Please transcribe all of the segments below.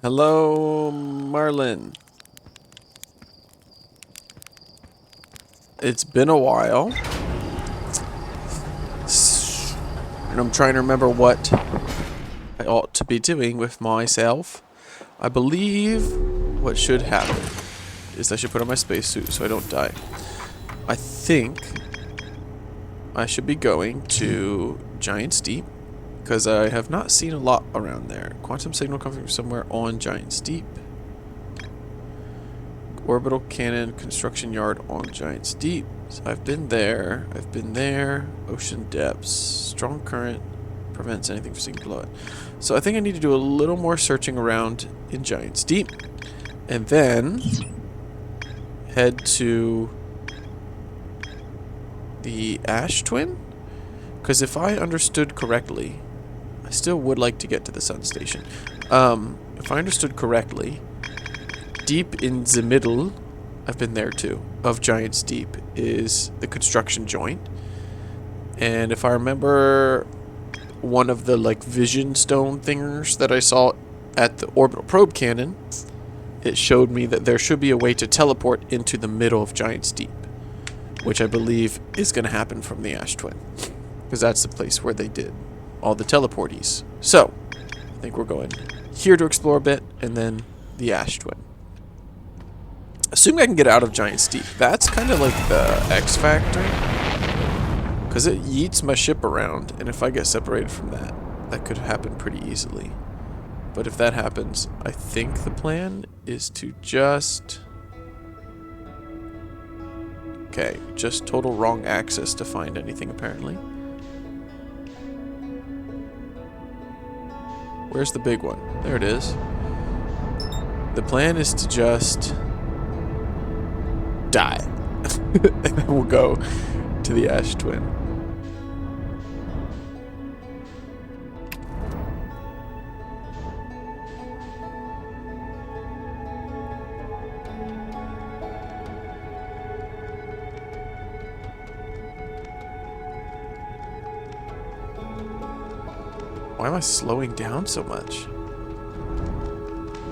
Hello, Marlin. It's been a while. And I'm trying to remember what I ought to be doing with myself. I believe what should happen is I should put on my spacesuit so I don't die. I think I should be going to Giant's Deep because I have not seen a lot around there. Quantum signal coming from somewhere on Giant's Deep. Orbital cannon construction yard on Giant's Deep. So I've been there. I've been there. Ocean depths. Strong current prevents anything from sinking below it. So I think I need to do a little more searching around in Giant's Deep. And then head to the Ash Twin? Because if I understood correctly, I still would like to get to the Sun Station. If I understood correctly, deep in the middle, I've been there too, of Giant's Deep is the construction joint. And if I remember one of the like vision stone thingers that I saw at the orbital probe cannon, it showed me that there should be a way to teleport into the middle of Giant's Deep, which I believe is going to happen from the Ash Twin, because that's the place where they did all the teleporties. So, I think we're going here to explore a bit, and then the Ash Twin. Assuming I can get out of Giant's Deep. That's kind of like the X factor, because it yeets my ship around, and if I get separated from that, that could happen pretty easily. But if that happens, I think the plan is to just... Okay, just total wrong access to find anything, apparently. Where's the big one? There it is. The plan is to just... die. And then we'll go to the Ash Twin. Why am I slowing down so much?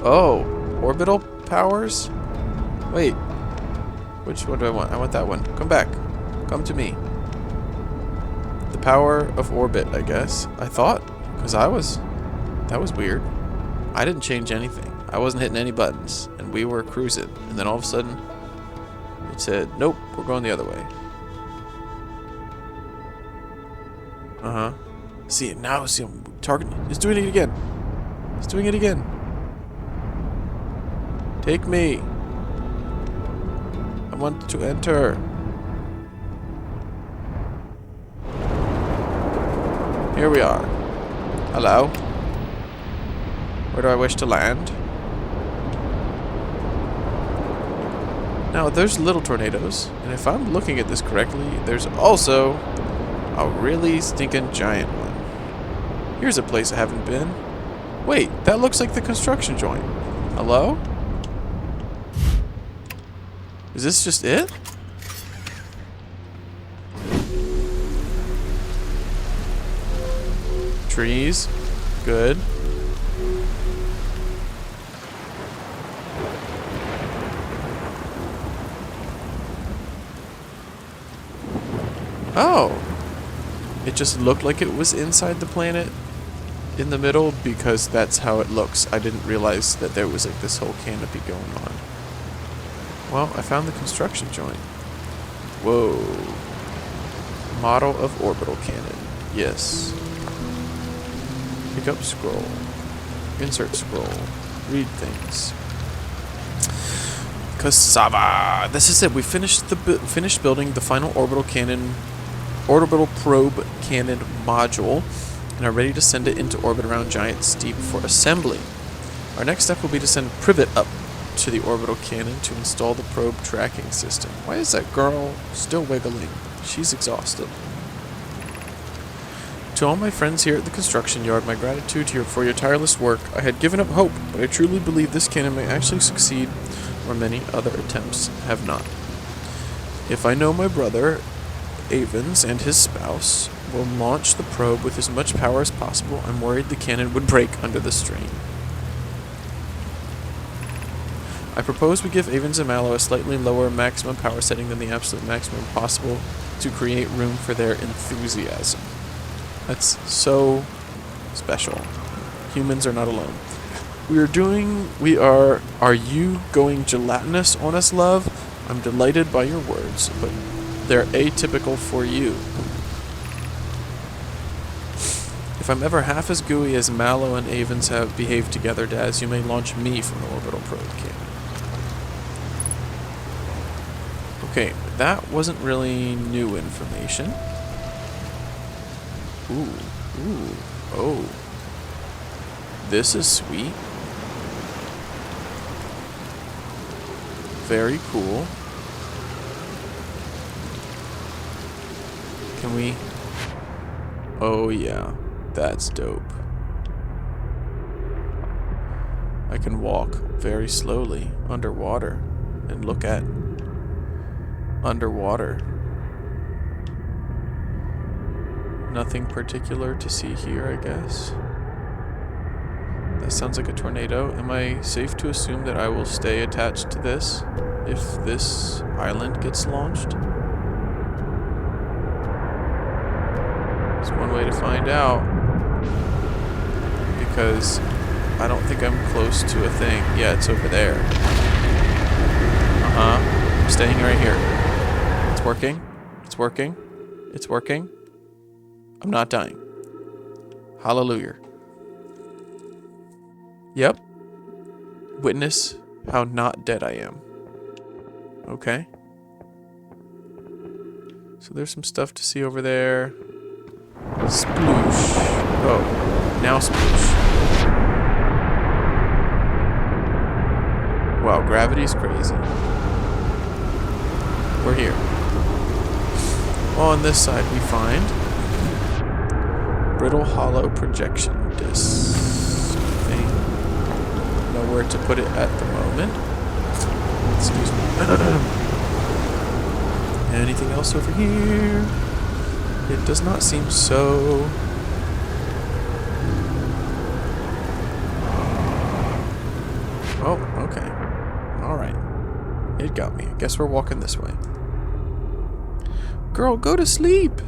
Oh, orbital powers? Wait. Which one do I want? I want that one. Come back. Come to me. The power of orbit, I guess. I thought. Because I was... That was weird. I didn't change anything. I wasn't hitting any buttons. And we were cruising. And then all of a sudden, it said, nope, we're going the other way. Uh-huh. See it now. See him targeting. It's doing it again. It's doing it again. Take me. I want to enter. Here we are. Hello. Where do I wish to land? Now, there's little tornadoes, and if I'm looking at this correctly, there's also a really stinking giant one. Here's a place I haven't been. Wait, that looks like the construction joint. Hello? Is this just it? Trees. Good. Oh. It just looked like it was inside the planet in the middle because that's how it looks. I didn't realize that there was like this whole canopy going on. Well, I found the construction joint. Whoa. Model of orbital cannon. Yes. Pick up scroll. Insert scroll. Read things. Cassava. This is it. We finished building the final orbital probe cannon module, and are ready to send it into orbit around Giant's Deep for assembly. Our next step will be to send Privet up to the orbital cannon to install the probe tracking system. Why is that girl still wiggling? She's exhausted. To all my friends here at the construction yard, my gratitude for your tireless work. I had given up hope, but I truly believe this cannon may actually succeed where many other attempts have not. If I know my brother, Avens, and his spouse will launch the probe with as much power as possible, I'm worried the cannon would break under the strain. I propose we give Avens and Mallow a slightly lower maximum power setting than the absolute maximum possible to create room for their enthusiasm. That's so special. Humans are not alone. Are you going gelatinous on us, love? I'm delighted by your words, but they're atypical for you. If I'm ever half as gooey as Mallow and Avens have behaved together, Daz, you may launch me from the orbital probe cannon. Okay, that wasn't really new information. Ooh, oh. This is sweet. Very cool. Can we... Oh yeah, that's dope. I can walk very slowly underwater and look at underwater. Nothing particular to see here, I guess. That sounds like a tornado. Am I safe to assume that I will stay attached to this if this island gets launched? There's one way to find out. Because I don't think I'm close to a thing. Yeah, it's over there. I'm staying right here. It's working. It's working. It's working. I'm not dying. Hallelujah. Yep. Witness how not dead I am. Okay. So there's some stuff to see over there. Sploosh. Oh, now sploosh. Wow, gravity's crazy. We're here. On this side we find brittle hollow projection disc thing. Nowhere to put it at the moment. Excuse me. Anything else over here? It does not seem so. Oh, okay. Alright. It got me. I guess we're walking this way. Girl, go to sleep!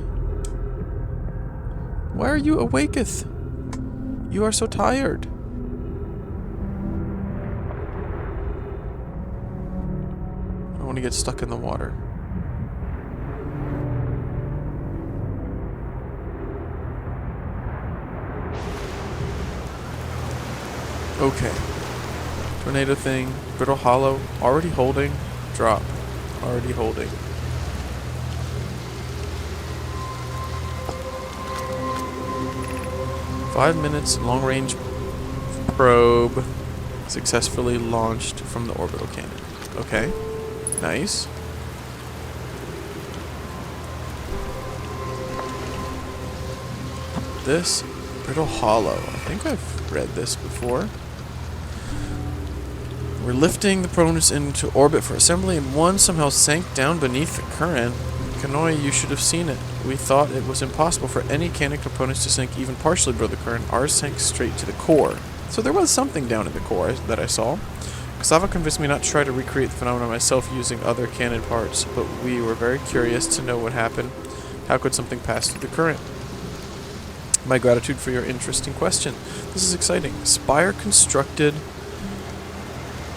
Why are you awaketh? You are so tired. I don't want to get stuck in the water. Okay. Tornado thing. Brittle hollow. Already holding. Drop. Already holding. Five minutes. Long range probe successfully launched from the orbital cannon. Okay. Nice. This brittle hollow. I think I've read this before. We're lifting the Protonus into orbit for assembly, and one somehow sank down beneath the current. Kanoi, you should have seen it. We thought it was impossible for any canonic components to sink even partially below the current. Ours sank straight to the core. So there was something down in the core that I saw. Kasava convinced me not to try to recreate the phenomenon myself using other cannon parts, but we were very curious to know what happened. How could something pass through the current? My gratitude for your interesting question. This is exciting. Spire constructed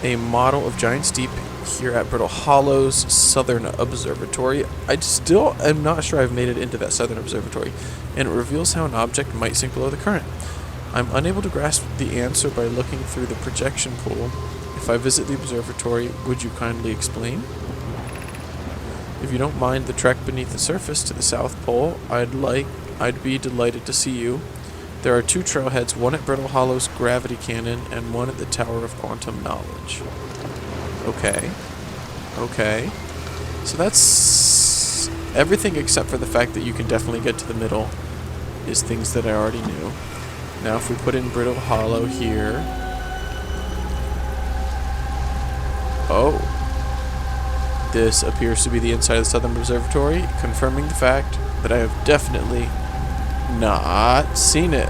a model of Giant's Deep here at Brittle Hollow's Southern Observatory. I still am not sure I've made it into that Southern Observatory, and it reveals how an object might sink below the current. I'm unable to grasp the answer by looking through the projection pool. If I visit the observatory, would you kindly explain? If you don't mind the trek beneath the surface to the South Pole, I'd be delighted to see you. There are two trailheads, one at Brittle Hollow's gravity cannon and one at the Tower of Quantum Knowledge. Okay. Okay. So that's everything except for the fact that you can definitely get to the middle is things that I already knew. Now if we put in Brittle Hollow here. Oh. This appears to be the inside of the Southern Observatory, confirming the fact that I have definitely not seen it.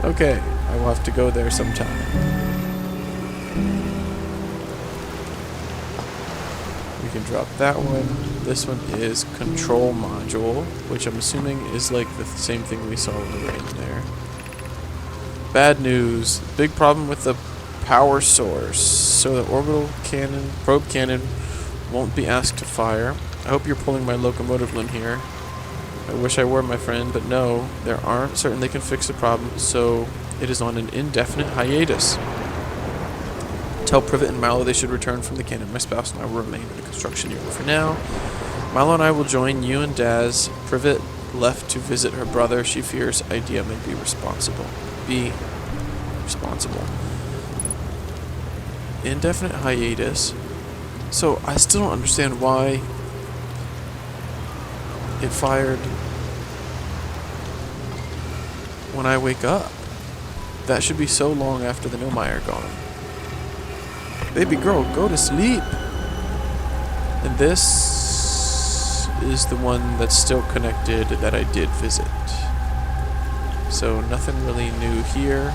Okay, I will have to go there sometime. We can drop that one. This one is control module, which I'm assuming is like the same thing we saw in the rain there. Bad news. Big problem with the power source. So the orbital cannon, probe cannon, won't be asked to fire. I hope you're pulling my locomotive limb here. I wish I were, my friend, but no, there aren't certain they can fix the problem, so it is on an indefinite hiatus. Tell Privet and Milo they should return from the cannon. My spouse and I will remain in the construction area for now. Milo and I will join you and Daz. Privet left to visit her brother. She fears Idea may be responsible. Indefinite hiatus. So I still don't understand why it fired when I wake up. That should be so long after the Nomai are gone. Baby girl, go to sleep. And this is the one that's still connected that I did visit. So nothing really new here.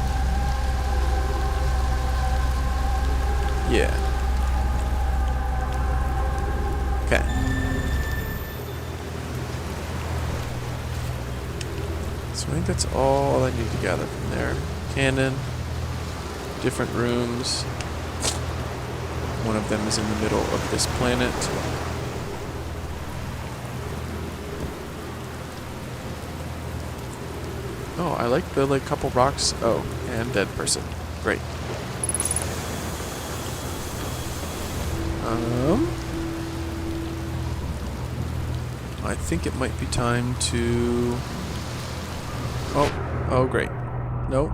Yeah. Okay. So I think that's all I need to gather from there. Cannon. Different rooms. One of them is in the middle of this planet. Oh, I like the couple rocks. Oh, and dead person. Great. I think it might be time to... Oh, great. Nope.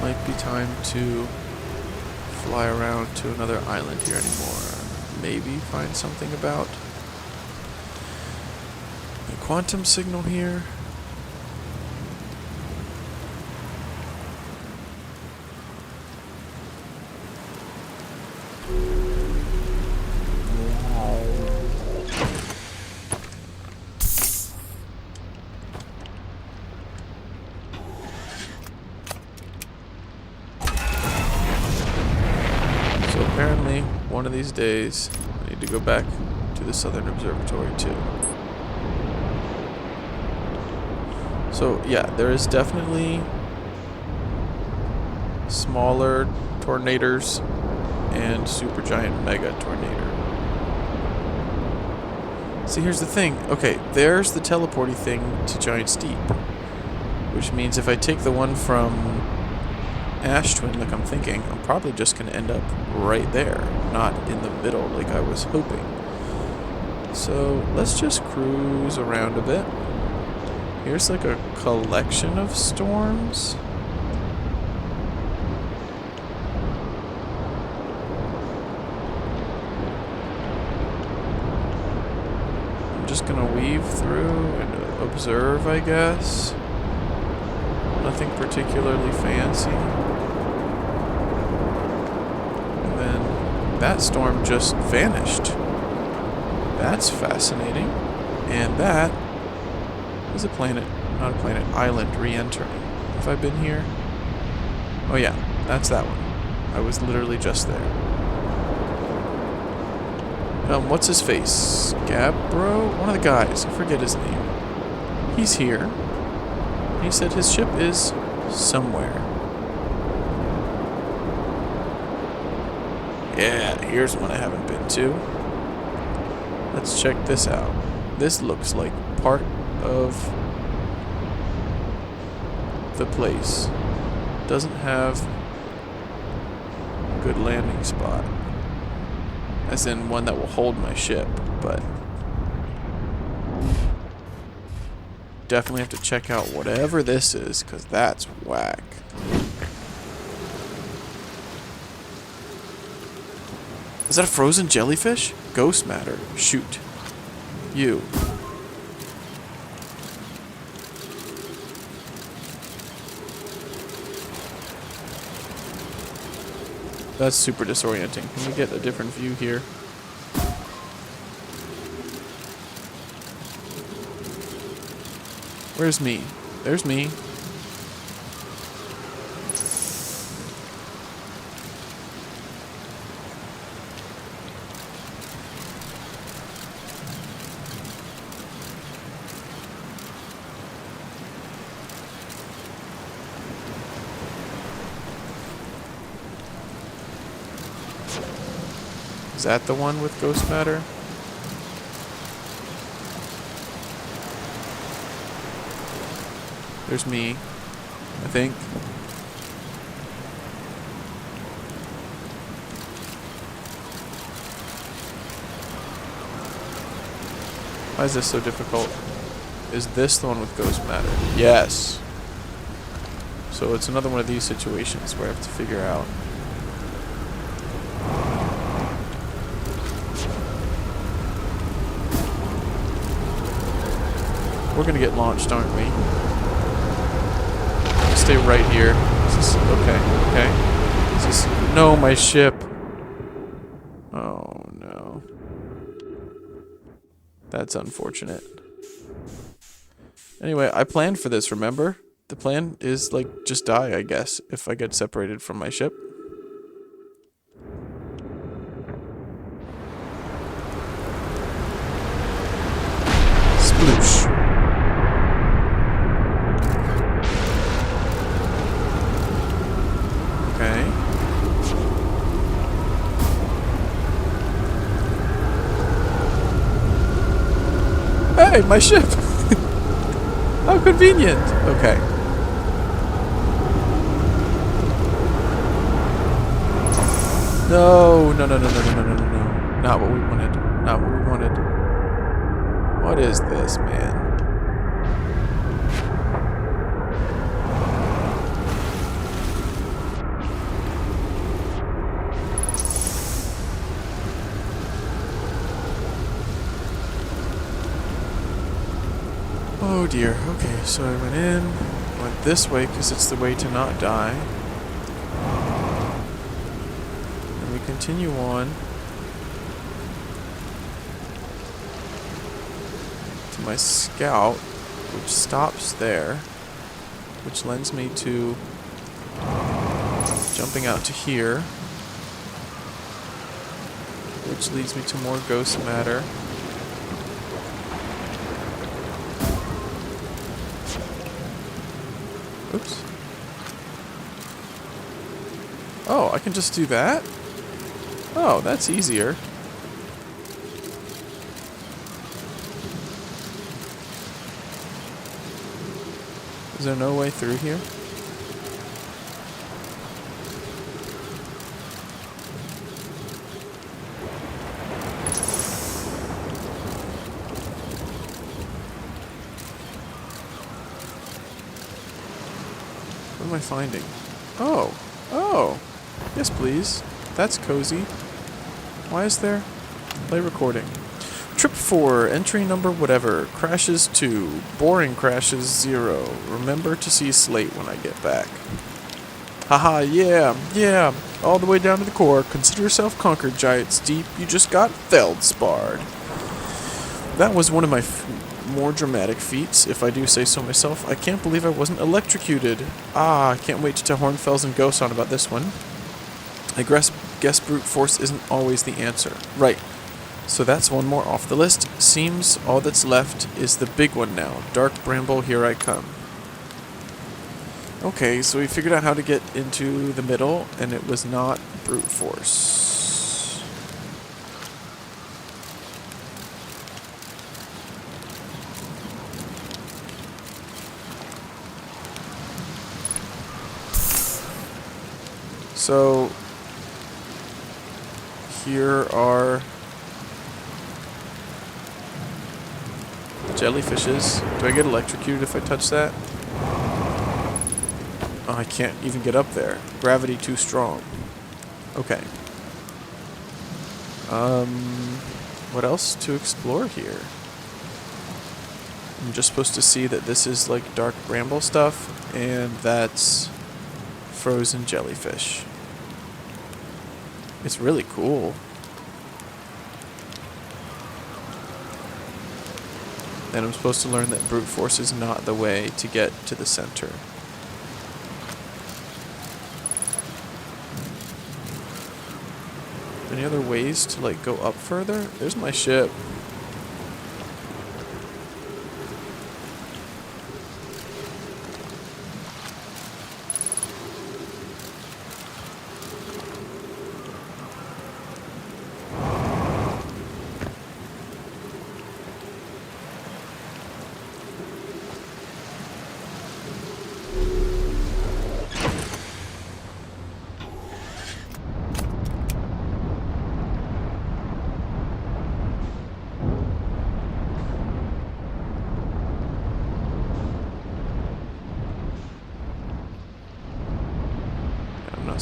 Might be time to fly around to another island here anymore. Maybe find something about a quantum signal here. Apparently, one of these days, I need to go back to the Southern Observatory too. So yeah, there is definitely smaller tornadoes and supergiant mega tornado. See, here's the thing. Okay, there's the teleporty thing to Giant's Deep, which means if I take the one from Ash Twin, like I'm thinking, I'm probably just going to end up right there, not in the middle like I was hoping. So let's just cruise around a bit. Here's like a collection of storms. I'm just going to weave through and observe, I guess. Nothing particularly fancy. That storm just vanished. That's fascinating. And that is a planet, not a planet, island re-entering. Have I been here? Oh yeah, that's that one. I was literally just there. What's his face? Gabbro? One of the guys. I forget his name. He's here. He said his ship is somewhere. Yeah, here's one I haven't been to. Let's check this out. This looks like part of the place. Doesn't have a good landing spot. As in one that will hold my ship, but definitely have to check out whatever this is, because that's whack. Is that a frozen jellyfish? Ghost matter. Shoot. You. That's super disorienting. Can we get a different view here? Where's me? There's me. Is that the one with ghost matter? There's me, I think. Why is this so difficult? Is this the one with ghost matter? Yes. So it's another one of these situations where I have to figure out. We're gonna get launched, aren't we? Stay right here. Is this, okay, okay. Is this, no, my ship. Oh no. That's unfortunate. Anyway, I planned for this, remember? The plan is, like, just die, I guess, if I get separated from my ship. Sploosh. Okay. Hey, my ship! How convenient! Okay. No, no, no, no, no, no, no, no, no, no. Not what we wanted. Not what we wanted. What is this, man? Oh dear. Okay, so I went in, went this way because it's the way to not die. And we continue on to my scout, which stops there, which lends me to jumping out to here, which leads me to more ghost matter. Oops. Oh, I can just do that? Oh, that's easier. Is there no way through here? What am I finding? Oh. Oh. Yes, please. That's cozy. Why is there? Play recording. Trip 4, entry number whatever. Crashes 2. Boring crashes 0. Remember to see Slate when I get back. Haha, yeah, yeah. All the way down to the core. Consider yourself conquered, Giant Steep. You just got feldsparred. That was one of my more dramatic feats, if I do say so myself. I can't believe I wasn't electrocuted. Ah, I can't wait to tell Hornfels and Ghost on about this one. I guess brute force isn't always the answer. Right. So that's one more off the list. Seems all that's left is the big one now. Dark Bramble, here I come. Okay, so we figured out how to get into the middle, and it was not brute force. So here are jellyfishes. Do I get electrocuted if I touch that? Oh, I can't even get up there. Gravity too strong. Okay. What else to explore here? I'm just supposed to see that this is like dark bramble stuff, and that's frozen jellyfish. It's really cool. And I'm supposed to learn that brute force is not the way to get to the center. Any other ways to like go up further? There's my ship.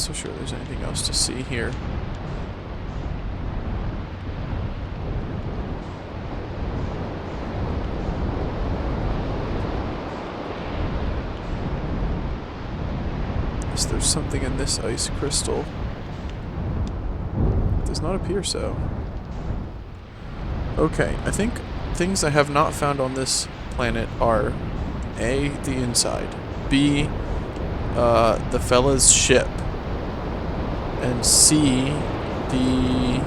so sure there's anything else to see here. Yes, there's something in this ice crystal. It does not appear so. Okay, I think things I have not found on this planet are A, the inside, B, the fella's ship, and C, the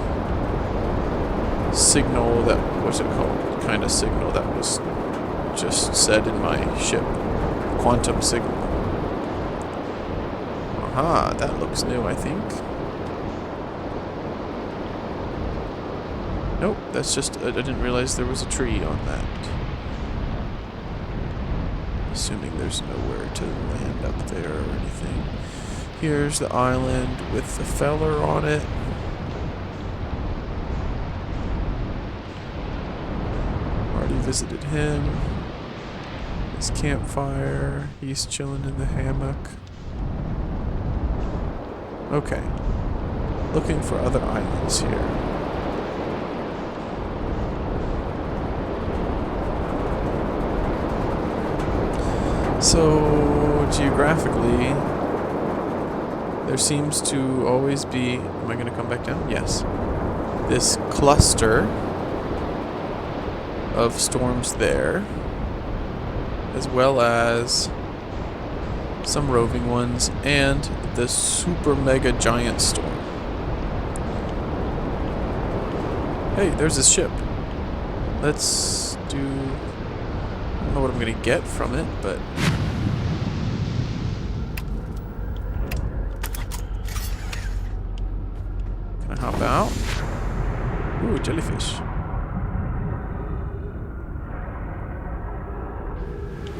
signal that, what's it called? Kind of signal that was just said in my ship. Quantum signal. Aha, that looks new, I think. Nope, that's just, I didn't realize there was a tree on that. Assuming there's nowhere to land up there or anything. Here's the island with the feller on it. Already visited him. His campfire. He's chilling in the hammock. Okay. Looking for other islands here. So, geographically, there seems to always be... Am I going to come back down? Yes. This cluster of storms there, as well as some roving ones, and the super mega giant storm. Hey, there's this ship. Let's do... I don't know what I'm going to get from it, but... Can I hop out? Ooh, jellyfish.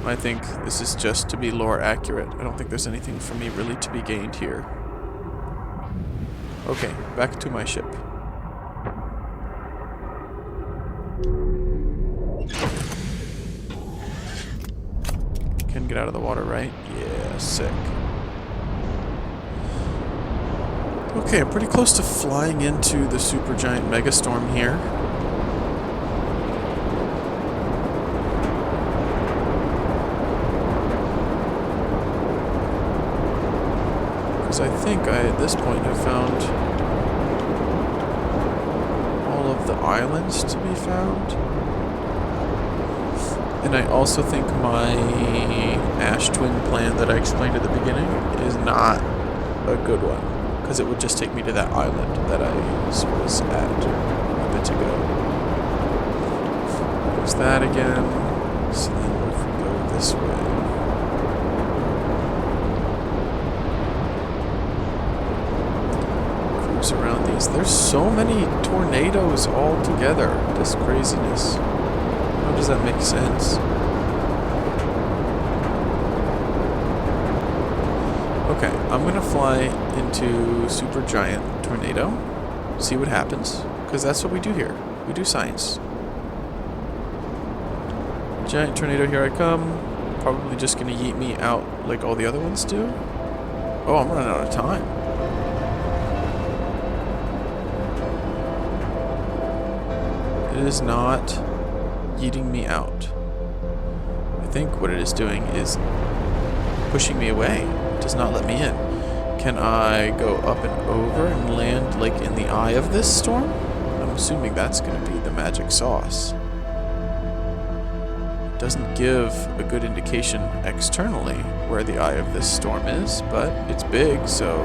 I think this is just to be lore accurate. I don't think there's anything for me really to be gained here. Okay, back to my ship. Can get out of the water, right? Yeah, sick. Okay, I'm pretty close to flying into the supergiant megastorm here. Because I think I, at this point, have found all of the islands to be found. And I also think my Ash Twin plan that I explained at the beginning is not a good one. Because it would just take me to that island that I was at a bit ago. There's that again. So then if we go this way. Cruise around these. There's so many tornadoes all together. This craziness. How does that make sense? Okay, I'm gonna fly into Supergiant Tornado, see what happens, because that's what we do here. We do science. Giant tornado, here I come. Probably just gonna yeet me out like all the other ones do. Oh, I'm running out of time. It is not yeeting me out. I think what it is doing is pushing me away. It does not let me in. Can I go up and over and land like in the eye of this storm? I'm assuming that's going to be the magic sauce. It doesn't give a good indication externally where the eye of this storm is, but it's big, so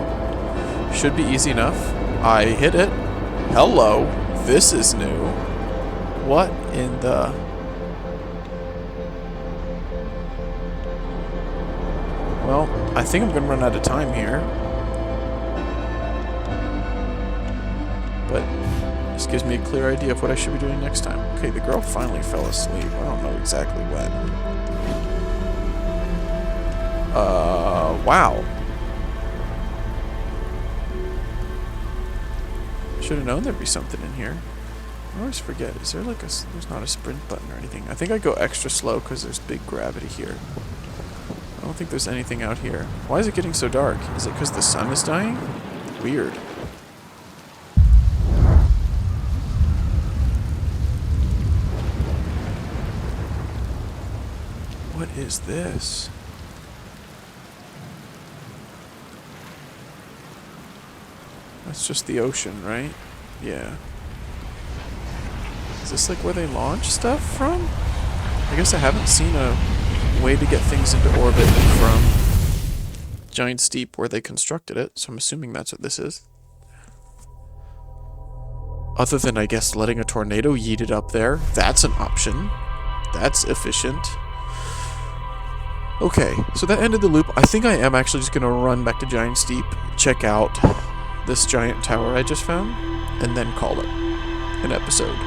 should be easy enough. I hit it. Hello. This is new. What in the... Well, I think I'm going to run out of time here. But this gives me a clear idea of what I should be doing next time. Okay, the girl finally fell asleep. I don't know exactly when. Wow. Should have known there'd be something in here. I always forget. Is there like a... There's not a sprint button or anything. I think I go extra slow because there's big gravity here. don't think there's anything out here. Why is it getting so dark? Is it because the sun is dying? Weird. What is this? That's just the ocean, right? Yeah. Is this like where they launch stuff from? I guess I haven't seen a way to get things into orbit from Giant Steep where they constructed it, so I'm assuming that's what this is. Other than, I guess, letting a tornado yeet it up there. That's an option. That's efficient. Okay, so that ended the loop. I think I am actually just going to run back to Giant Steep, check out this giant tower I just found, and then call it an episode.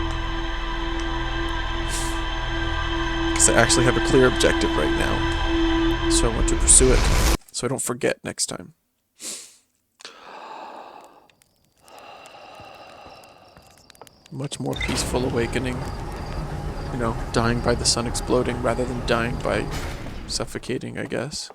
Because I actually have a clear objective right now, so I want to pursue it, so I don't forget next time. Much more peaceful awakening. You know, dying by the sun exploding rather than dying by suffocating, I guess.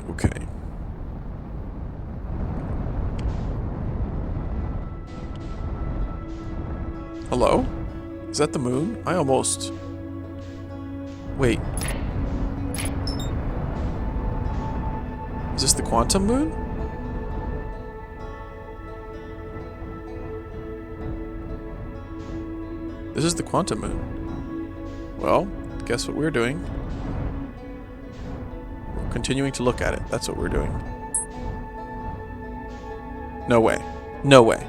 Okay. Hello? Is that the moon? I almost... Wait. Is this the quantum moon? This is the quantum moon. Well, guess what we're doing? We're continuing to look at it. That's what we're doing. No way. No way.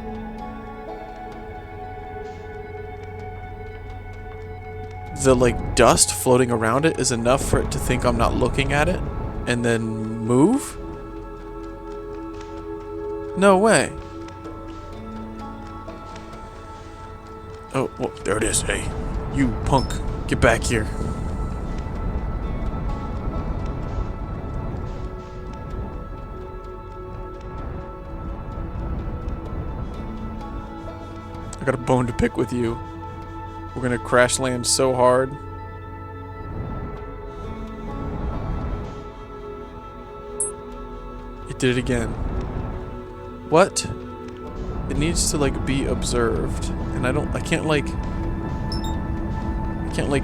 The, like, dust floating around it is enough for it to think I'm not looking at it and then move? No way. Oh, well, there it is. Hey, you punk, get back here. I got a bone to pick with you. We're gonna crash land so hard. It did it again. What? It needs to like be observed, and I can't like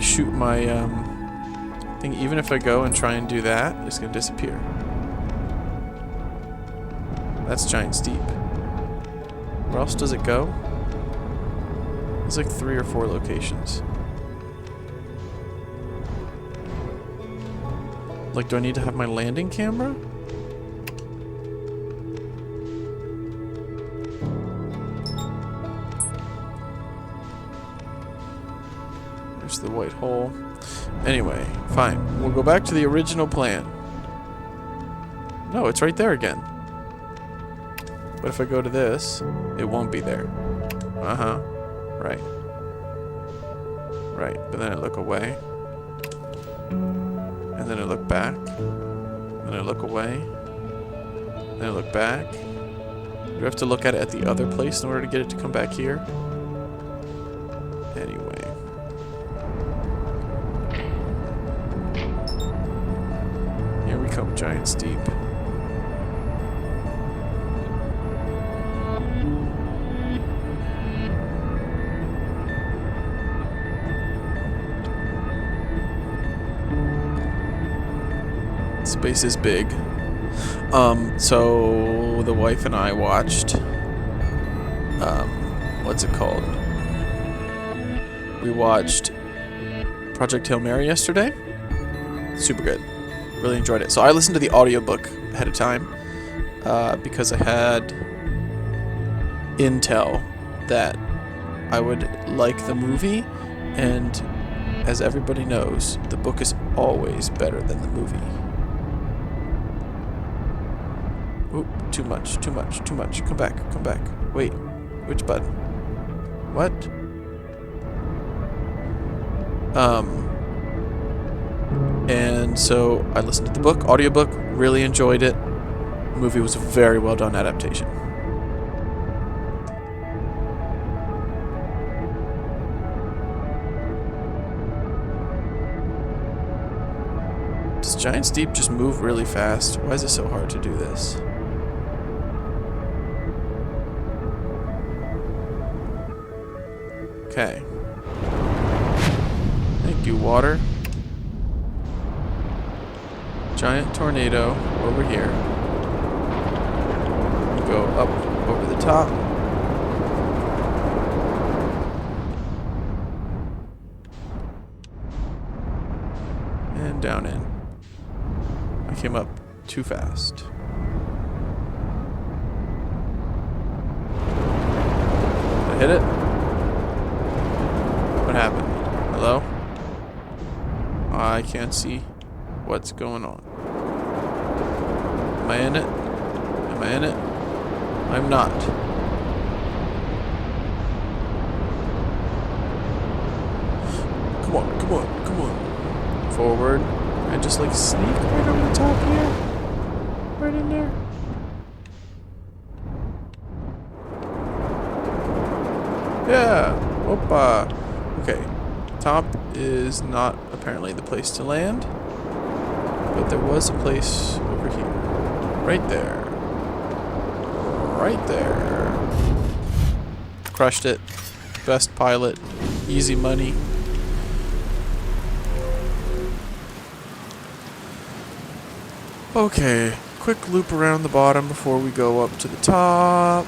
shoot my thing. Even if I go and try and do that, it's gonna disappear. That's Giant Steep. Where else does it go? There's like 3 or 4 locations. Like, do I need to have my landing camera? There's the white hole. Anyway, fine. We'll go back to the original plan. No, it's right there again. But if I go to this, it won't be there. Uh-huh. Right. Right, but then I look away. And then I look back. And then I look away. And then I look back. Do I have to look at it at the other place in order to get it to come back here? Anyway. Here we come, Giant Steep. Space is big. So the wife and I watched what's it called? We watched Project Hail Mary yesterday. Super good. Really enjoyed it. So I listened to the audiobook ahead of time because I had intel that I would like the movie, and as everybody knows, the book is always better than the movie. Oop, too much, too much, too much. Come back, come back. Wait, which button? What? And so I listened to the book, audiobook, really enjoyed it. movie was a very well done adaptation. Does Giant's Deep just move really fast? Why is it so hard to do this? Okay. Thank you, water. Giant tornado over here. We go up over the top. And down in. I came up too fast. Did I hit it? What happened? Hello? I can't see what's going on. Am I in it? Am I in it? I'm not. Come on, come on, come on. Forward. And just like sneak right over the top here. Right in there. Yeah. Opa. Okay. Top is not apparently the place to land. But there was a place over here. Right there. Right there. Crushed it. Best pilot. Easy money. Okay. Quick loop around the bottom before we go up to the top.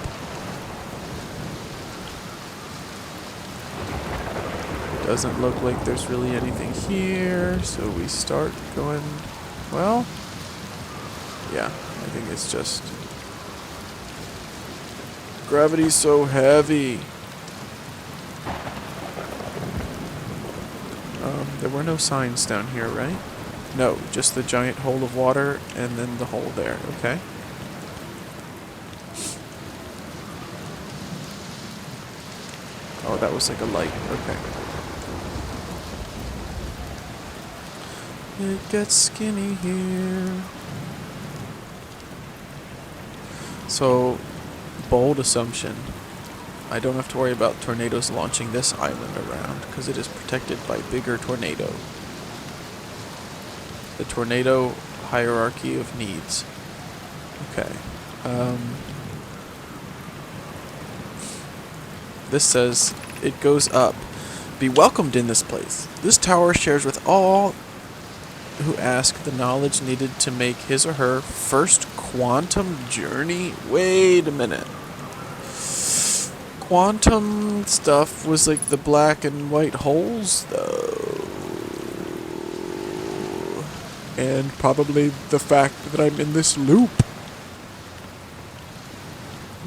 Doesn't look like there's really anything here, so we start going, well, yeah, I think it's just gravity's so heavy. There were no signs down here, right? No, just the giant hole of water and then the hole there, okay? Oh, that was like a light, okay. It gets skinny here. So, bold assumption. I don't have to worry about tornadoes launching this island around because it is protected by bigger tornado. The tornado hierarchy of needs. Okay. This says, it goes up. Be welcomed in this place. This tower shares with all who ask the knowledge needed to make his or her first quantum journey. Wait a minute. Quantum stuff was like the black and white holes, though. And probably the fact that I'm in this loop.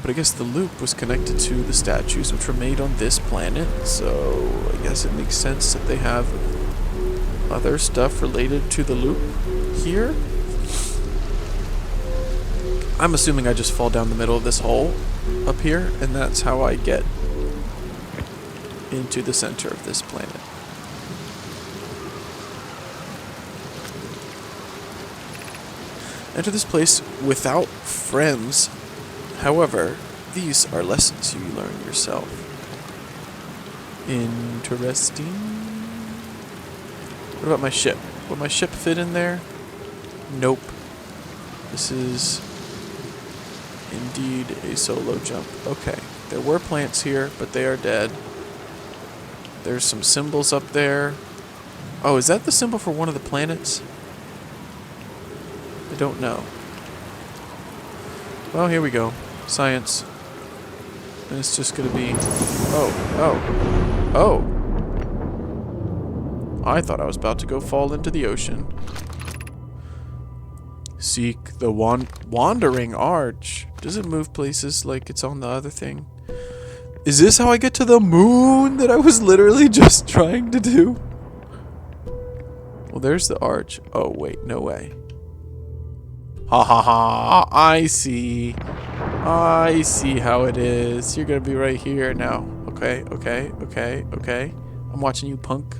But I guess the loop was connected to the statues which were made on this planet, so I guess it makes sense that they have other stuff related to the loop here. I'm assuming I just fall down the middle of this hole up here, and that's how I get into the center of this planet. Enter this place without friends. However, these are lessons you learn yourself. Interesting. What about my ship? Will my ship fit in there? Nope. This is indeed a solo jump. Okay. There were plants here, but they are dead. There's some symbols up there. Oh, is that the symbol for one of the planets? I don't know. Well, here we go. Science. And it's just gonna be... Oh. I thought I was about to go fall into the ocean. Seek the wandering arch. Does it move places like it's on the other thing? Is this how I get to the moon that I was literally just trying to do? Well, there's the arch. Oh, wait, no way. Ha ha ha, I see. I see how it is. You're gonna be right here now. Okay. I'm watching you, punk.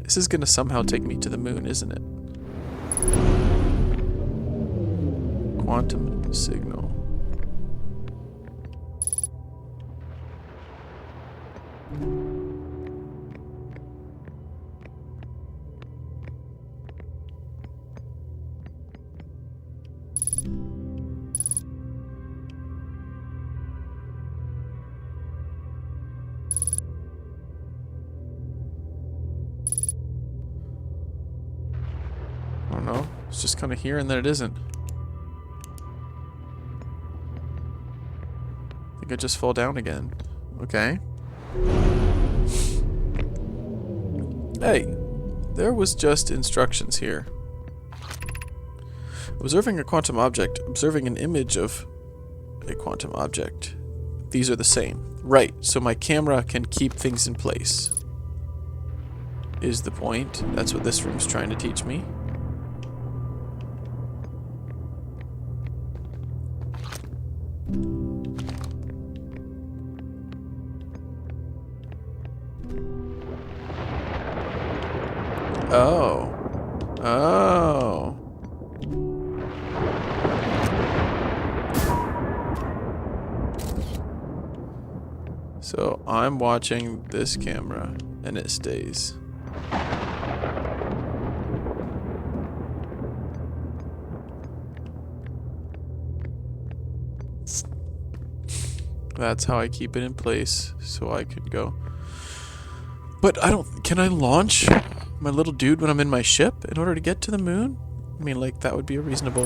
This is gonna somehow take me to the moon, isn't it? quantum signal. I don't know. It's just kind of here and then it isn't. I think I just fall down again. Okay. Hey, there was just instructions here. Observing a quantum object. Observing an image of a quantum object. These are the same. Right, so my camera can keep things in place. Is the point. That's what this room's trying to teach me. Oh. Oh. So I'm watching this camera and it stays. That's how I keep it in place so I can go. But I don't... Can I launch my little dude when I'm in my ship in order to get to the moon? I mean, like, that would be a reasonable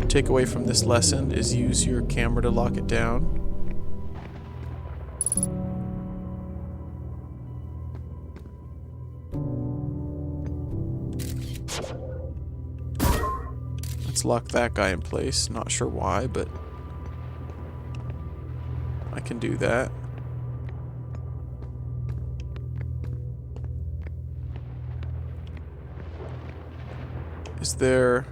takeaway from this lesson, is use your camera to lock it down. Let's lock that guy in place. Not sure why, but I can do that. Is there...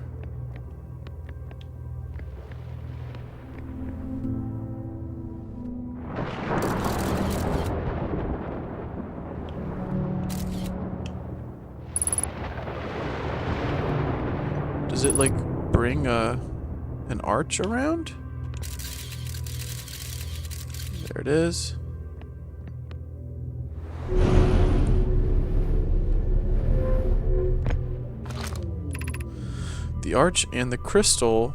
Does it, like, bring an arch around? There it is. The arch and the crystal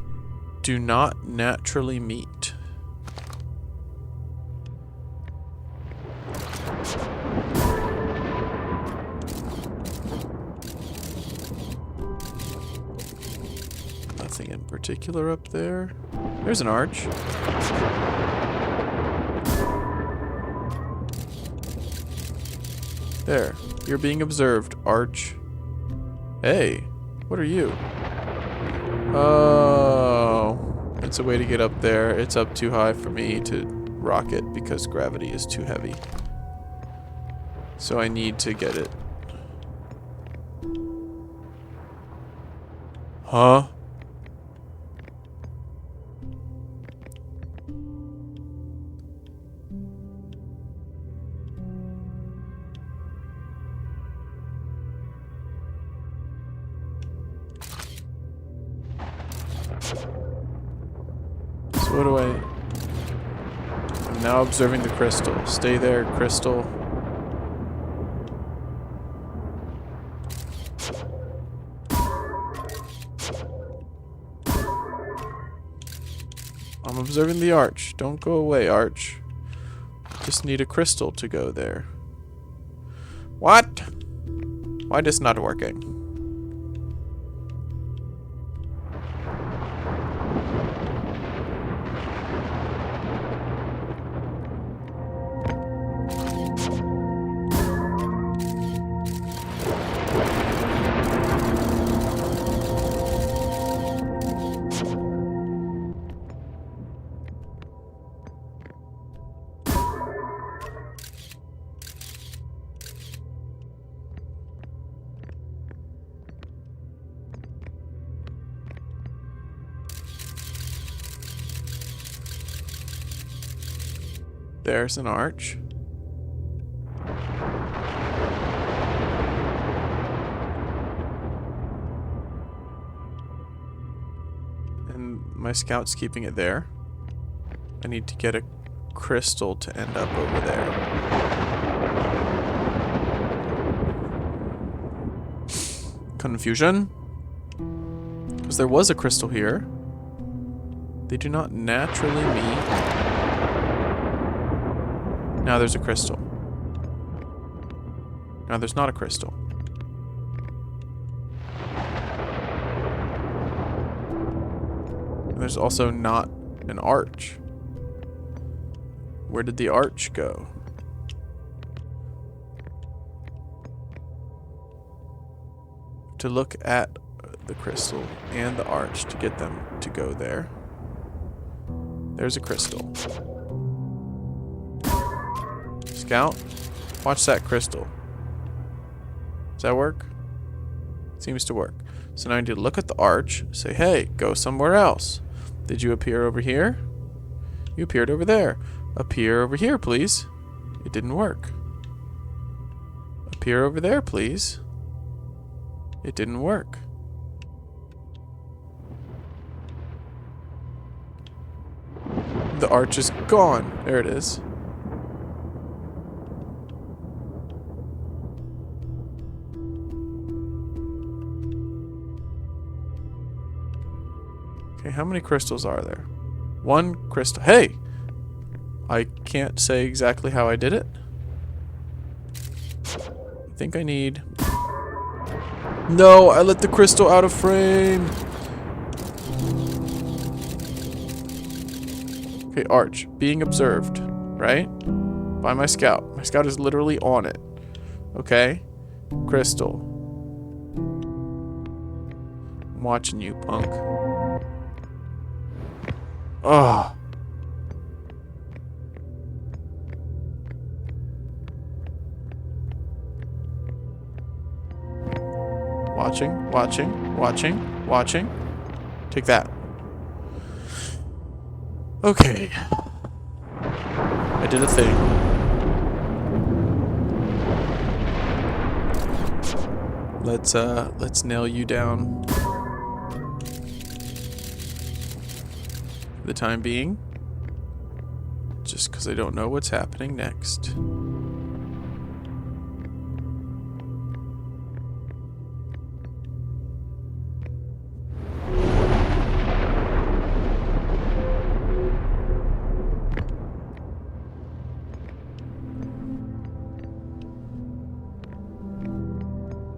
do not naturally meet. Nothing in particular up there. There's an arch. There. You're being observed, arch. Hey, what are you? Oh, it's a way to get up there. It's up too high for me to rock it because gravity is too heavy. So I need to get it. Huh? So what do I... I'm now observing the crystal. Stay there, crystal. I'm observing the arch. Don't go away, arch. Just need a crystal to go there. What? Why is this not working? There's an arch. And my scout's keeping it there. I need to get a crystal to end up over there. Confusion. Because there was a crystal here. They do not naturally meet. Now there's a crystal. Now there's not a crystal. And there's also not an arch. Where did the arch go? To look at the crystal and the arch to get them to go there. There's a crystal. Scout, watch that crystal. Does that work? Seems to work. So now I need to look at the arch, say, hey, go somewhere else. Did you appear over here? You appeared over there. Appear over here, please. It didn't work. Appear over there, please. It didn't work. The arch is gone. There it is. Okay, how many crystals are there? One crystal. Hey! I can't say exactly how I did it. I think I need... No, I let the crystal out of frame. Okay, arch. Being observed, right? By my scout. My scout is literally on it. Okay? Crystal. I'm watching you, punk. Ugh. Watching, watching, watching, watching. Take that. Okay. I did a thing. Let's nail you down. For the time being. Just because I don't know what's happening next.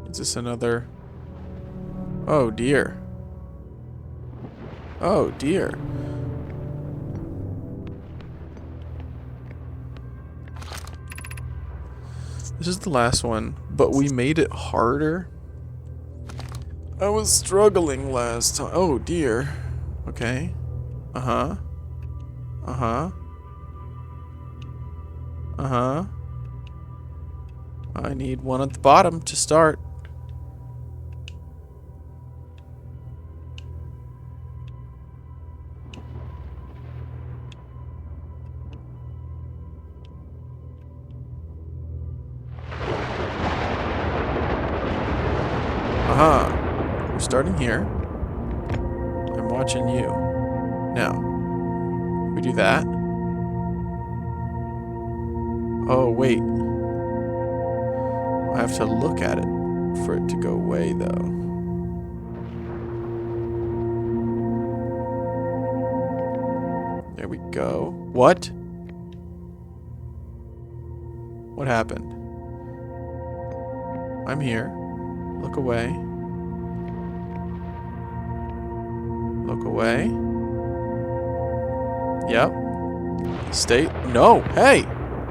Is this another... Oh dear. Oh dear. This is the last one, but we made it harder. I was struggling last time. Oh dear. Okay. Uh-huh. Uh-huh. Uh-huh. I need one at the bottom to start. Aha. We're starting here. I'm watching you. Now, we do that. Oh, wait. I have to look at it for it to go away, though. There we go. What? What happened? I'm here. Look away. Look away. Yep. Stay. No. Hey!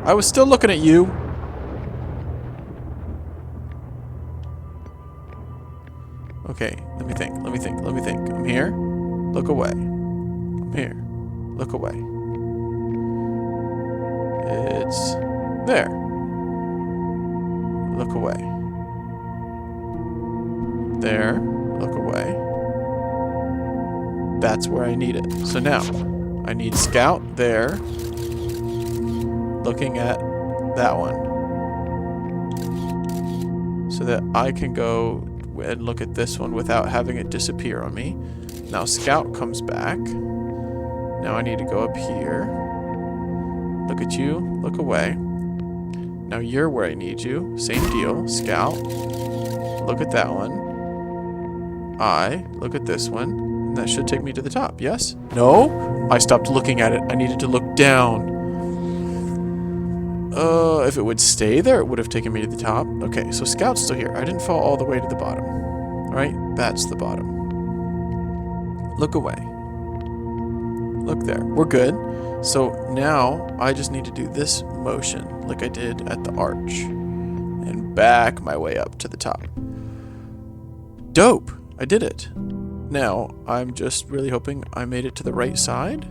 I was still looking at you. Okay. Let me think. Let me think. Let me think. I'm here. Look away. I'm here. Look away. It's there. Look away. There. Look away. That's where I need it. So now, I need Scout there. Looking at that one. So that I can go and look at this one without having it disappear on me. Now Scout comes back. Now I need to go up here. Look at you. Look away. Now you're where I need you. Same deal. Scout. Look at that one. Look at this one. And that should take me to the top, yes? No? I stopped looking at it. I needed to look down. If it would stay there, it would have taken me to the top. Okay, so Scout's still here. I didn't fall all the way to the bottom. Alright, that's the bottom. Look away. Look there. We're good. So now I just need to do this motion like I did at the arch. And back my way up to the top. Dope! I did it. Now, I'm just really hoping I made it to the right side.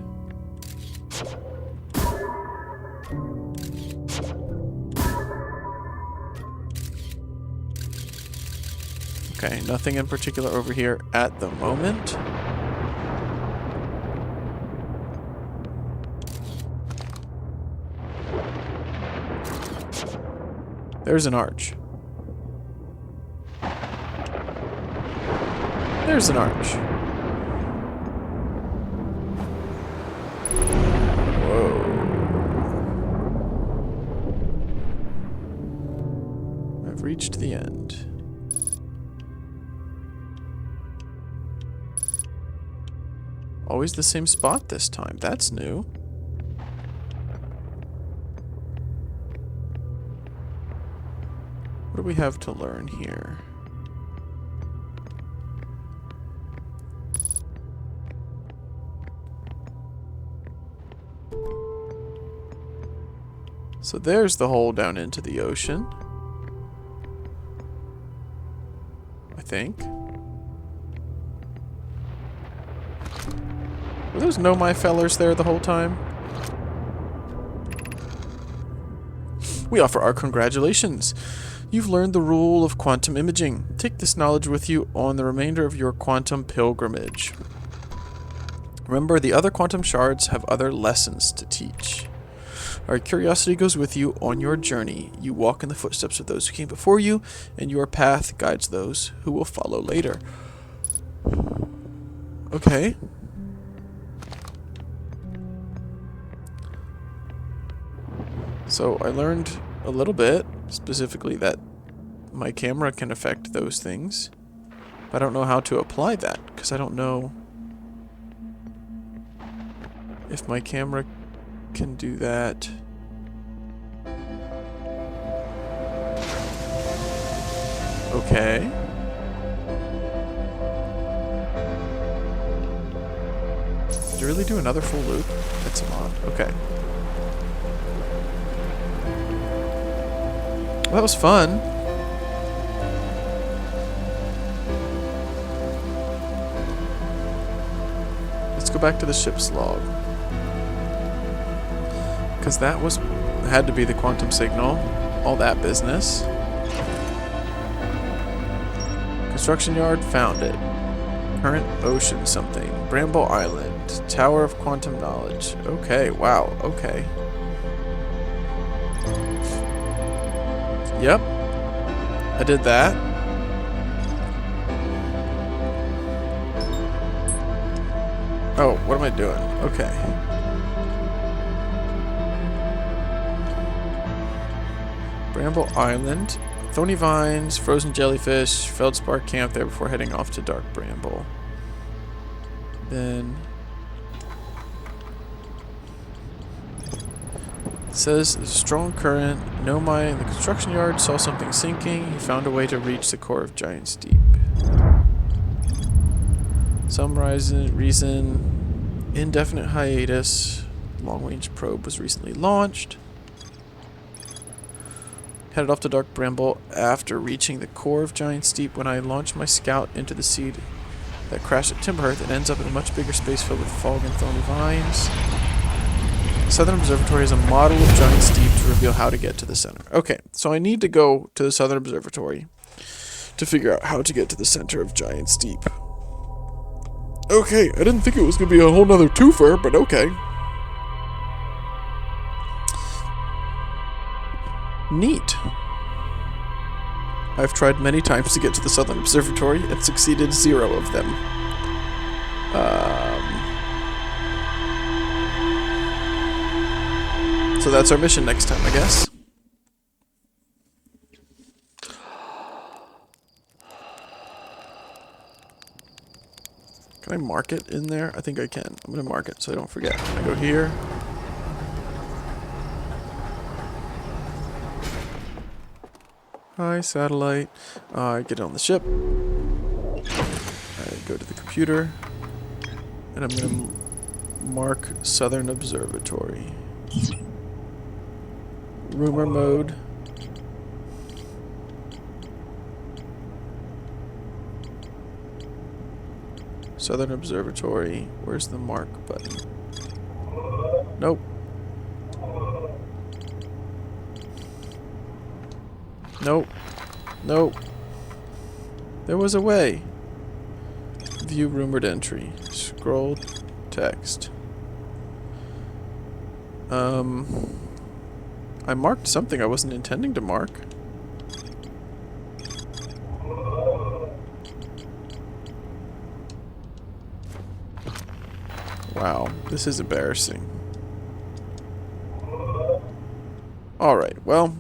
Okay, nothing in particular over here at the moment. There's an arch. There's an arch. Whoa. I've reached the end. Always the same spot this time. That's new. What do we have to learn here? So there's the hole down into the ocean. I think. Were those No My Fellers there the whole time? We offer our congratulations. You've learned the rule of quantum imaging. Take this knowledge with you on the remainder of your quantum pilgrimage. Remember, the other quantum shards have other lessons to teach. Our curiosity goes with you on your journey. You walk in the footsteps of those who came before you, and your path guides those who will follow later. Okay. So I learned a little bit, specifically that my camera can affect those things. But I don't know how to apply that, because I don't know if my camera can do that. Okay. Did you really do another full loop? That's odd. Okay. Well, that was fun. Let's go back to the ship's log. Because that had to be the quantum signal. All that business. Construction yard, found it. Current ocean something. Bramble Island. Tower of quantum knowledge. Okay, wow, okay. Yep. I did that. Oh, what am I doing? Okay. Bramble Island. Thorny vines, frozen jellyfish, feldspar camp there before heading off to Dark Bramble. Then it says there's a strong current. Nomai in the construction yard saw something sinking. He found a way to reach the core of Giant's Deep. Some reason, indefinite hiatus. Long-range probe was recently launched. Headed off to Dark Bramble after reaching the core of Giant's Deep. When I launched my scout into the seed that crashed at Timberhearth, it ends up in a much bigger space filled with fog and thorny vines. Southern Observatory is a model of Giant's Deep to reveal how to get to the center. Okay, so I need to go to the Southern Observatory to figure out how to get to the center of Giant's Deep. Okay, I didn't think it was going to be a whole nother twofer, but okay. Neat. I've tried many times to get to the Southern Observatory and succeeded 0 of them. So that's our mission next time, I guess. Can I mark it in there? I think I can. I'm going to mark it so I don't forget. I go here. Hi, satellite. I get on the ship. I go to the computer. And I'm going to mark Southern Observatory. Rumor mode. Southern Observatory. Where's the mark button? Nope. Nope. Nope. There was a way. View rumored entry. Scroll text. I marked something I wasn't intending to mark. Wow, this is embarrassing. Alright, well,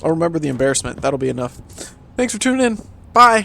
I'll remember the embarrassment. That'll be enough. Thanks for tuning in. Bye!